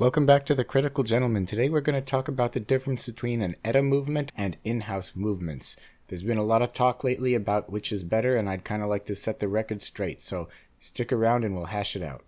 Welcome back to The Critical Gentleman. Today we're going to talk about the difference between an ETA movement and in-house movements. There's been a lot of talk lately about which is better, and I'd kind of like to set the record straight, so stick around and we'll hash it out.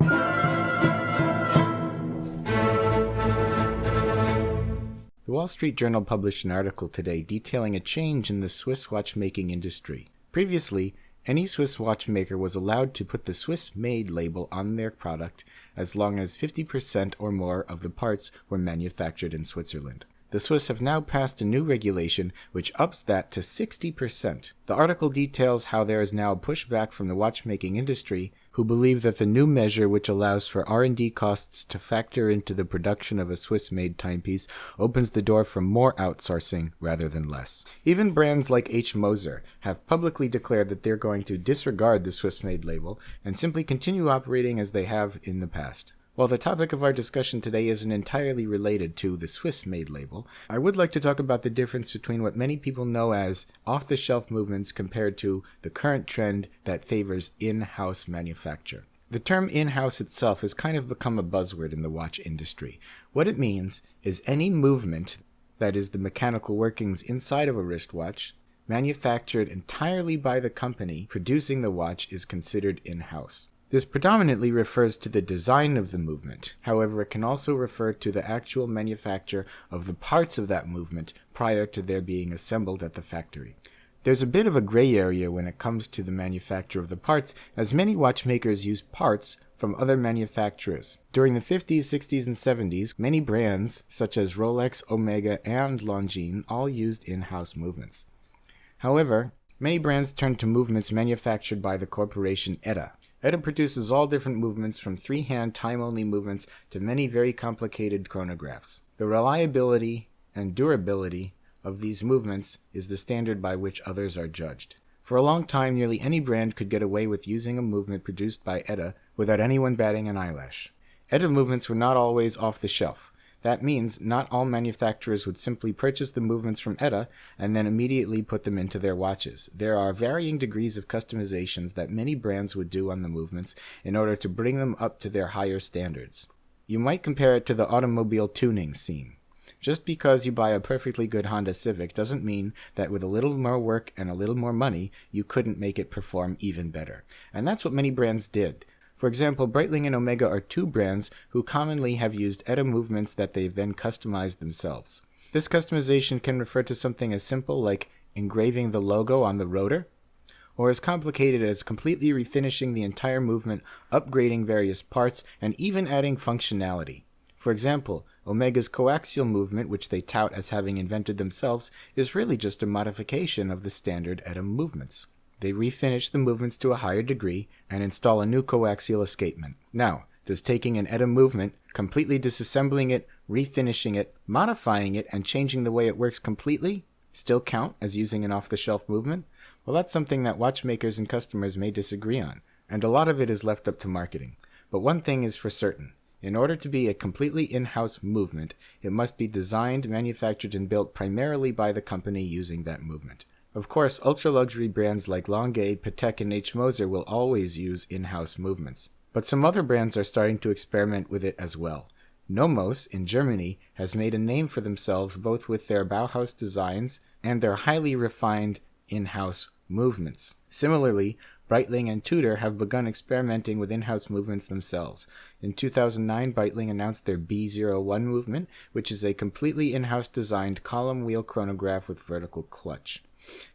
The Wall Street Journal published an article today detailing a change in the Swiss watchmaking industry. Previously, any Swiss watchmaker was allowed to put the Swiss-made label on their product as long as 50% or more of the parts were manufactured in Switzerland. The Swiss have now passed a new regulation which ups that to 60%. The article details how there is now a pushback from the watchmaking industry, who believe that the new measure, which allows for R&D costs to factor into the production of a Swiss-made timepiece, opens the door for more outsourcing rather than less. Even brands like H. Moser have publicly declared that they're going to disregard the Swiss-made label and simply continue operating as they have in the past. While the topic of our discussion today isn't entirely related to the Swiss-made label, I would like to talk about the difference between what many people know as off-the-shelf movements compared to the current trend that favors in-house manufacture. The term in-house itself has kind of become a buzzword in the watch industry. What it means is any movement, that is the mechanical workings inside of a wristwatch, manufactured entirely by the company producing the watch is considered in-house. This predominantly refers to the design of the movement. However, it can also refer to the actual manufacture of the parts of that movement prior to their being assembled at the factory. There's a bit of a gray area when it comes to the manufacture of the parts, as many watchmakers use parts from other manufacturers. During the 50s, 60s, and 70s, many brands, such as Rolex, Omega, and Longines, all used in-house movements. However, many brands turned to movements manufactured by the corporation ETA. ETA produces all different movements, from three-hand time-only movements to many very complicated chronographs. The reliability and durability of these movements is the standard by which others are judged. For a long time, nearly any brand could get away with using a movement produced by ETA without anyone batting an eyelash. ETA movements were not always off the shelf. That means not all manufacturers would simply purchase the movements from ETA and then immediately put them into their watches. There are varying degrees of customizations that many brands would do on the movements in order to bring them up to their higher standards. You might compare it to the automobile tuning scene. Just because you buy a perfectly good Honda Civic doesn't mean that with a little more work and a little more money, you couldn't make it perform even better. And that's what many brands did. For example, Breitling and Omega are two brands who commonly have used ETA movements that they've then customized themselves. This customization can refer to something as simple like engraving the logo on the rotor, or as complicated as completely refinishing the entire movement, upgrading various parts, and even adding functionality. For example, Omega's coaxial movement, which they tout as having invented themselves, is really just a modification of the standard ETA movements. They refinish the movements to a higher degree and install a new coaxial escapement. Now, does taking an ETA movement, completely disassembling it, refinishing it, modifying it, and changing the way it works completely still count as using an off-the-shelf movement? Well, that's something that watchmakers and customers may disagree on, and a lot of it is left up to marketing. But one thing is for certain. In order to be a completely in-house movement, it must be designed, manufactured, and built primarily by the company using that movement. Of course, ultra-luxury brands like Longines, Patek, and H. Moser will always use in-house movements. But some other brands are starting to experiment with it as well. Nomos, in Germany, has made a name for themselves both with their Bauhaus designs and their highly refined in-house movements. Similarly, Breitling and Tudor have begun experimenting with in-house movements themselves. In 2009, Breitling announced their B01 movement, which is a completely in-house designed column wheel chronograph with vertical clutch.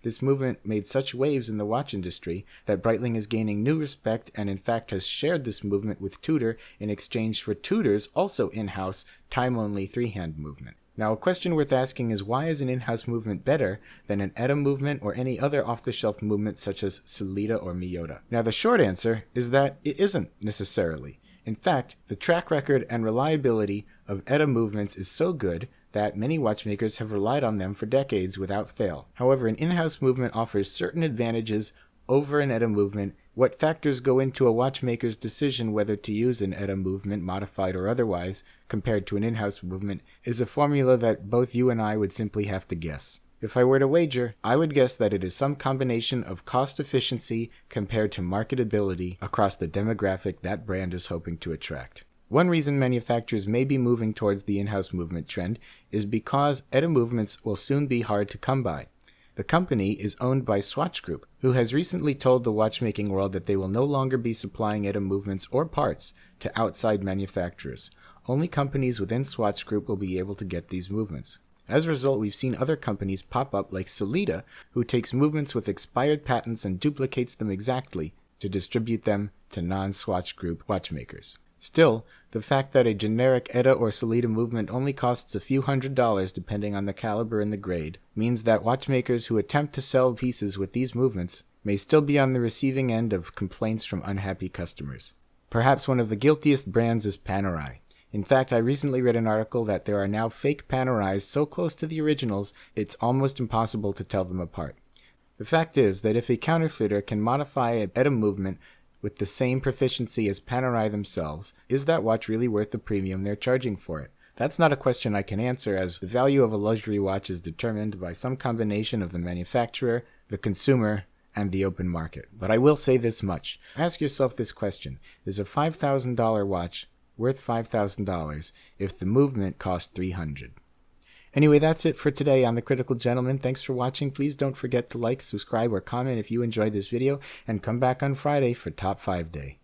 This movement made such waves in the watch industry that Breitling is gaining new respect and in fact has shared this movement with Tudor in exchange for Tudor's also in-house time-only three-hand movement. Now, a question worth asking is, why is an in-house movement better than an ETA movement or any other off-the-shelf movement such as Sellita or Miyota? Now, the short answer is that it isn't necessarily. In fact, the track record and reliability of ETA movements is so good that many watchmakers have relied on them for decades without fail. However, an in-house movement offers certain advantages over an ETA movement. What factors go into a watchmaker's decision whether to use an ETA movement, modified or otherwise, compared to an in-house movement, is a formula that both you and I would simply have to guess. If I were to wager, I would guess that it is some combination of cost efficiency compared to marketability across the demographic that brand is hoping to attract. One reason manufacturers may be moving towards the in-house movement trend is because ETA movements will soon be hard to come by. The company is owned by Swatch Group, who has recently told the watchmaking world that they will no longer be supplying ETA movements or parts to outside manufacturers. Only companies within Swatch Group will be able to get these movements. As a result, we've seen other companies pop up like Sellita, who takes movements with expired patents and duplicates them exactly to distribute them to non-Swatch Group watchmakers. Still, the fact that a generic ETA or Sellita movement only costs a few $100s depending on the caliber and the grade means that watchmakers who attempt to sell pieces with these movements may still be on the receiving end of complaints from unhappy customers. Perhaps one of the guiltiest brands is Panerai. In fact, I recently read an article that there are now fake Panerais so close to the originals it's almost impossible to tell them apart. The fact is that if a counterfeiter can modify an ETA movement with the same proficiency as Panerai themselves, is that watch really worth the premium they're charging for it? That's not a question I can answer, as the value of a luxury watch is determined by some combination of the manufacturer, the consumer, and the open market. But I will say this much. Ask yourself this question: is a $5,000 watch worth $5,000 if the movement cost $300? Anyway, that's it for today on The Critical Gentleman. Thanks for watching. Please don't forget to like, subscribe, or comment if you enjoyed this video, and come back on Friday for Top 5 Day.